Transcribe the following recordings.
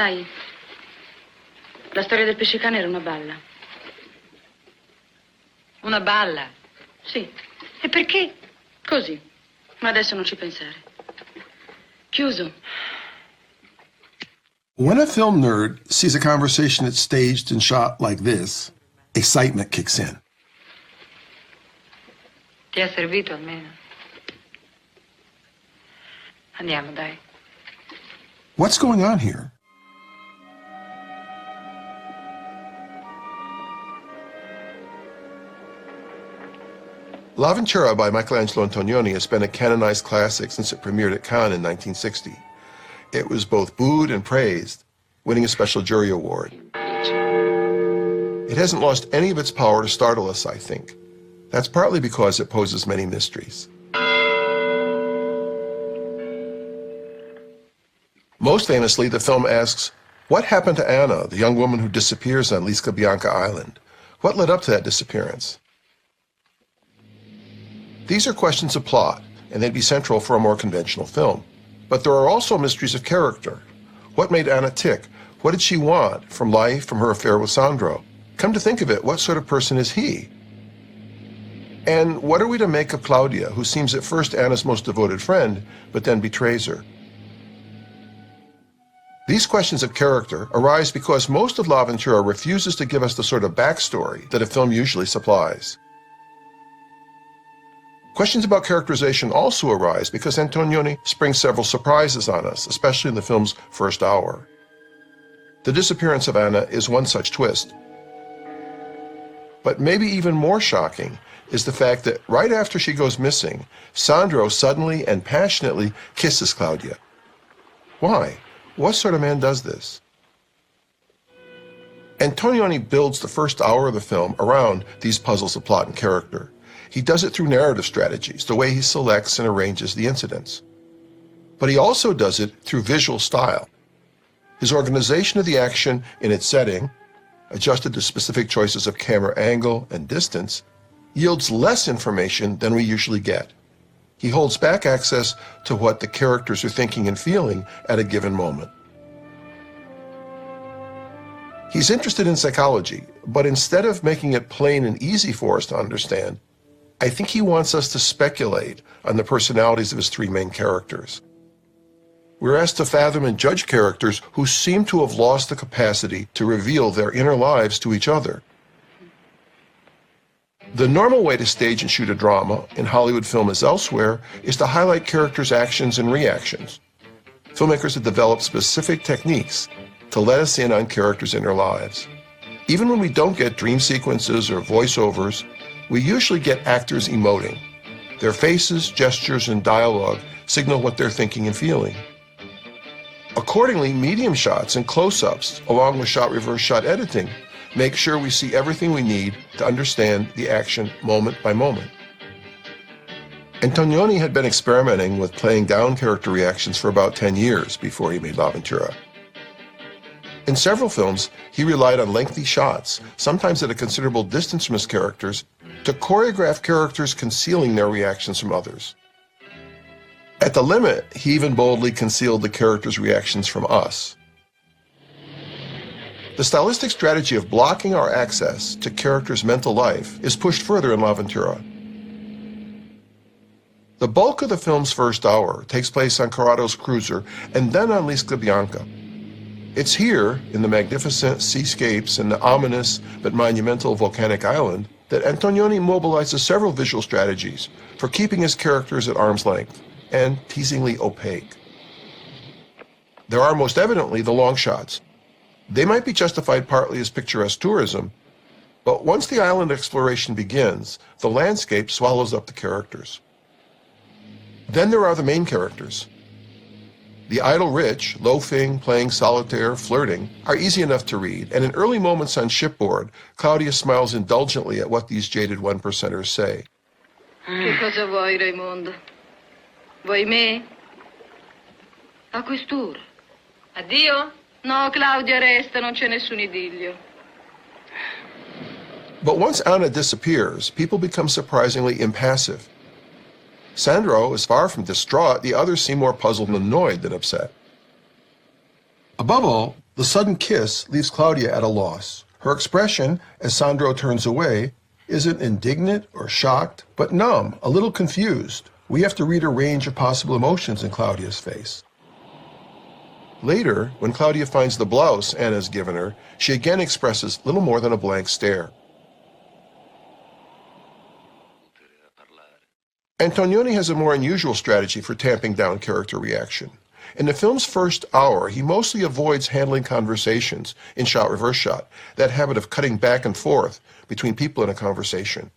Sai, la storia del pesce cane era una balla. Una balla? Sì. E perché? Così. Ma adesso non ci pensare. Chiuso. When a film nerd sees a conversation that's staged and shot like this, excitement kicks in. Ti ha servito almeno? Andiamo, dai. What's going on here? L'Avventura by Michelangelo Antonioni has been a canonized classic since it premiered at Cannes in 1960. It was both booed and praised, winning a special jury award. It hasn't lost any of its power to startle us, I think. That's partly because it poses many mysteries. Most famously, the film asks, what happened to Anna, the young woman who disappears on L'Isla Bianca Island? What led up to that disappearance? These are questions of plot, and they'd be central for a more conventional film. But there are also mysteries of character. What made Anna tick? What did she want from life, from her affair with Sandro? Come to think of it, what sort of person is he? And what are we to make of Claudia, who seems at first Anna's most devoted friend, but then betrays her? These questions of character arise because most of L'Avventura refuses to give us the sort of backstory that a film usually supplies. Questions about characterization also arise because Antonioni springs several surprises on us, especially in the film's first hour. The disappearance of Anna is one such twist. But maybe even more shocking is the fact that right after she goes missing, Sandro suddenly and passionately kisses Claudia. Why? What sort of man does this? Antonioni builds the first hour of the film around these puzzles of plot and character. He does it through narrative strategies, the way he selects and arranges the incidents. But he also does it through visual style. His organization of the action in its setting, adjusted to specific choices of camera angle and distance, yields less information than we usually get. He holds back access to what the characters are thinking and feeling at a given moment. He's interested in psychology, but instead of making it plain and easy for us to understand, I think he wants us to speculate on the personalities of his three main characters. We're asked to fathom and judge characters who seem to have lost the capacity to reveal their inner lives to each other. The normal way to stage and shoot a drama, in Hollywood film as elsewhere, is to highlight characters' actions and reactions. Filmmakers have developed specific techniques to let us in on characters' inner lives. Even when we don't get dream sequences or voiceovers, we usually get actors emoting. Their faces, gestures, and dialogue signal what they're thinking and feeling. Accordingly, medium shots and close-ups, along with shot-reverse shot editing, make sure we see everything we need to understand the action moment by moment. Antonioni had been experimenting with playing down character reactions for about 10 years before he made L'Avventura. In several films, he relied on lengthy shots, sometimes at a considerable distance from his characters, to choreograph characters concealing their reactions from others. At the limit, he even boldly concealed the characters' reactions from us. The stylistic strategy of blocking our access to characters' mental life is pushed further in L'Avventura. The bulk of the film's first hour takes place on Corrado's cruiser and then on L'Isla Bianca. It's here, in the magnificent seascapes and the ominous but monumental volcanic island, that Antonioni mobilizes several visual strategies for keeping his characters at arm's length and teasingly opaque. There are most evidently the long shots. They might be justified partly as picturesque tourism, but once the island exploration begins, the landscape swallows up the characters. Then there are the main characters. The idle rich, loafing, playing solitaire, flirting, are easy enough to read, and in early moments on shipboard, Claudia smiles indulgently at what these jaded one-percenters say. Che cosa vuoi, Raimondo? Vuoi me? A quest'ora. Addio? No, Claudia, resta, non c'è nessun idillio. But once Anna disappears, people become surprisingly impassive. Sandro is far from distraught. The others seem more puzzled and annoyed than upset. Above all, The sudden kiss leaves Claudia at a loss. Her expression, as Sandro turns away, isn't indignant or shocked, but numb, a little confused. We have to read a range of possible emotions in Claudia's face. Later, when Claudia finds the blouse Anna's given her, she again expresses little more than a blank stare. Antonioni has a more unusual strategy for tamping down character reaction. In the film's first hour, he mostly avoids handling conversations in shot-reverse shot, that habit of cutting back and forth between people in a conversation.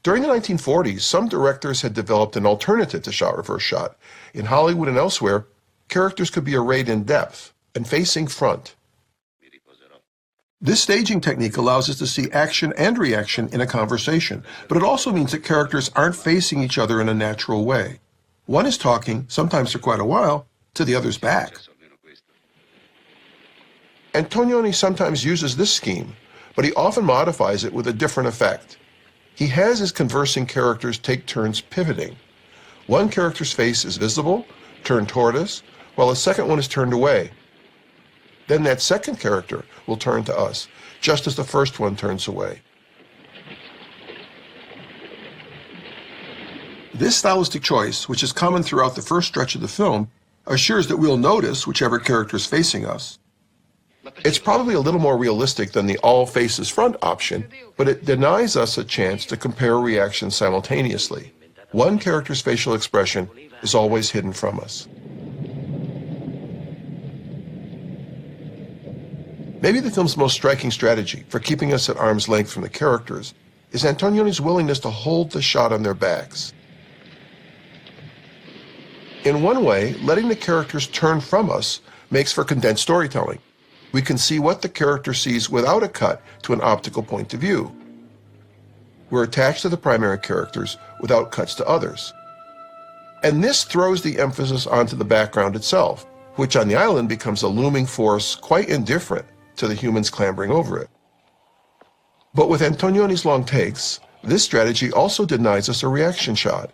During the 1940s, some directors had developed an alternative to shot-reverse shot. In Hollywood and elsewhere, characters could be arrayed in depth and facing front. This staging technique allows us to see action and reaction in a conversation, but it also means that characters aren't facing each other in a natural way. One is talking, sometimes for quite a while, to the other's back. Antonioni sometimes uses this scheme, but he often modifies it with a different effect. He has his conversing characters take turns pivoting. One character's face is visible, turned toward us, while a second one is turned away. Then that second character will turn to us, just as the first one turns away. This stylistic choice, which is common throughout the first stretch of the film, assures that we'll notice whichever character is facing us. It's probably a little more realistic than the all faces front option, but it denies us a chance to compare reactions simultaneously. One character's facial expression is always hidden from us. Maybe the film's most striking strategy for keeping us at arm's length from the characters is Antonioni's willingness to hold the shot on their backs. In one way, letting the characters turn from us makes for condensed storytelling. We can see what the character sees without a cut to an optical point of view. We're attached to the primary characters without cuts to others. And this throws the emphasis onto the background itself, which on the island becomes a looming force quite indifferent to the humans clambering over it. But with Antonioni's long takes, this strategy also denies us a reaction shot.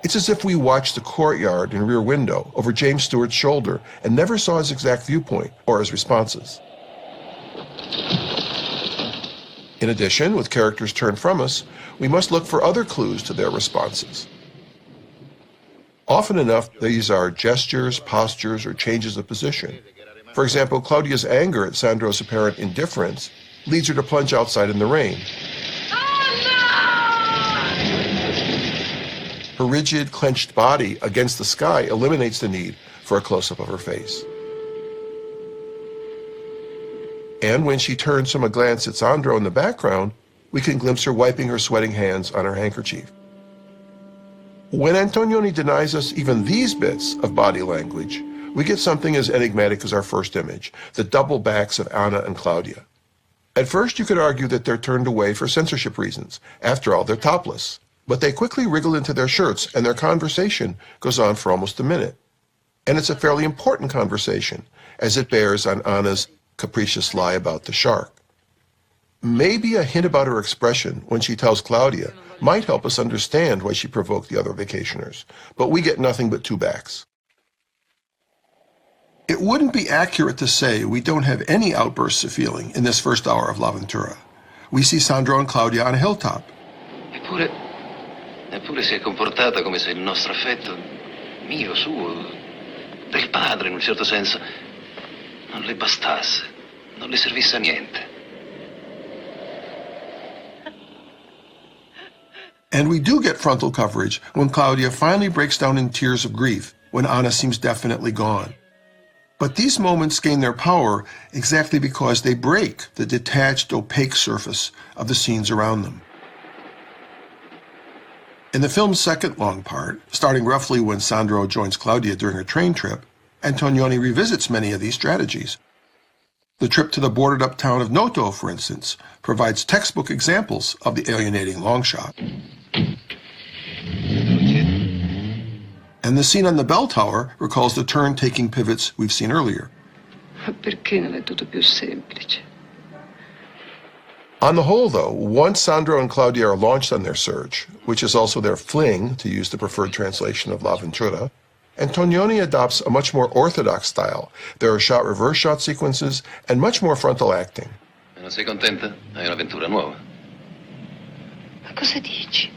It's as if we watched the courtyard and rear window over James Stewart's shoulder and never saw his exact viewpoint or his responses. In addition, with characters turned from us, we must look for other clues to their responses. Often enough, these are gestures, postures, or changes of position. For example, Claudia's anger at Sandro's apparent indifference leads her to plunge outside in the rain. Her rigid, clenched body against the sky eliminates the need for a close-up of her face. And when she turns from a glance at Sandro in the background, we can glimpse her wiping her sweating hands on her handkerchief. When Antonioni denies us even these bits of body language, we get something as enigmatic as our first image, the double backs of Anna and Claudia. At first, you could argue that they're turned away for censorship reasons. After all, they're topless. But they quickly wriggle into their shirts, and their conversation goes on for almost a minute. And it's a fairly important conversation, as it bears on Anna's capricious lie about the shark. Maybe a hint about her expression when she tells Claudia might help us understand why she provoked the other vacationers, but we get nothing but two backs. It wouldn't be accurate to say we don't have any outbursts of feeling in this first hour of L'Avventura. We see Sandro and Claudia on a hilltop. Eppure si è comportata come se il nostro affetto, mio, suo, del padre in un certo senso, non le bastasse, non le servisse a niente. And we do get frontal coverage when Claudia finally breaks down in tears of grief when Anna seems definitely gone. But these moments gain their power exactly because they break the detached, opaque surface of the scenes around them. In the film's second long part, starting roughly when Sandro joins Claudia during a train trip, Antonioni revisits many of these strategies. The trip to the boarded-up town of Noto, for instance, provides textbook examples of the alienating long shot. And the scene on the bell tower recalls the turn-taking pivots we've seen earlier. Perché non è tutto più semplice? On the whole, though, once Sandro and Claudia are launched on their search, which is also their fling, to use the preferred translation of L'Avventura, Antonioni adopts a much more orthodox style. There are shot-reverse shot sequences and much more frontal acting. Non sei contenta? Hai un'avventura nuova. Ma cosa dici?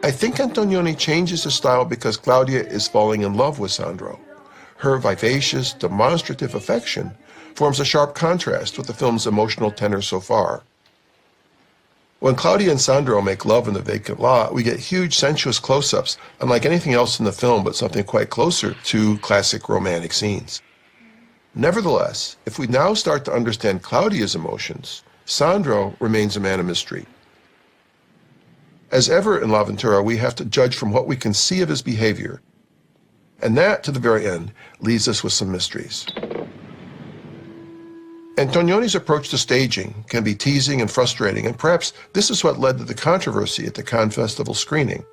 I think Antonioni changes his style because Claudia is falling in love with Sandro. Her vivacious, demonstrative affection forms a sharp contrast with the film's emotional tenor so far. When Claudia and Sandro make love in the vacant lot, we get huge sensuous close-ups, unlike anything else in the film, but something quite closer to classic romantic scenes. Nevertheless, if we now start to understand Claudia's emotions, Sandro remains a man of mystery. As ever in L'Avventura, we have to judge from what we can see of his behavior. And that, to the very end, leaves us with some mysteries. Antonioni's approach to staging can be teasing and frustrating, and perhaps this is what led to the controversy at the Cannes Festival screening.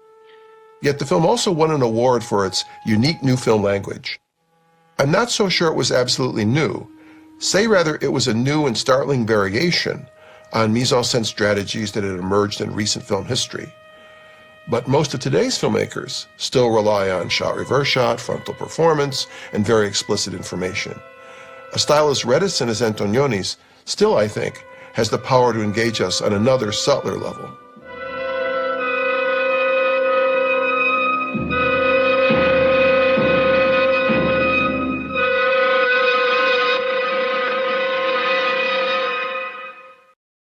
Yet the film also won an award for its unique new film language. I'm not so sure it was absolutely new. Say rather it was a new and startling variation on mise-en-scène strategies that had emerged in recent film history. But most of today's filmmakers still rely on shot-reverse shot, frontal performance, and very explicit information. A style as reticent as Antonioni's still, I think, has the power to engage us on another subtler level.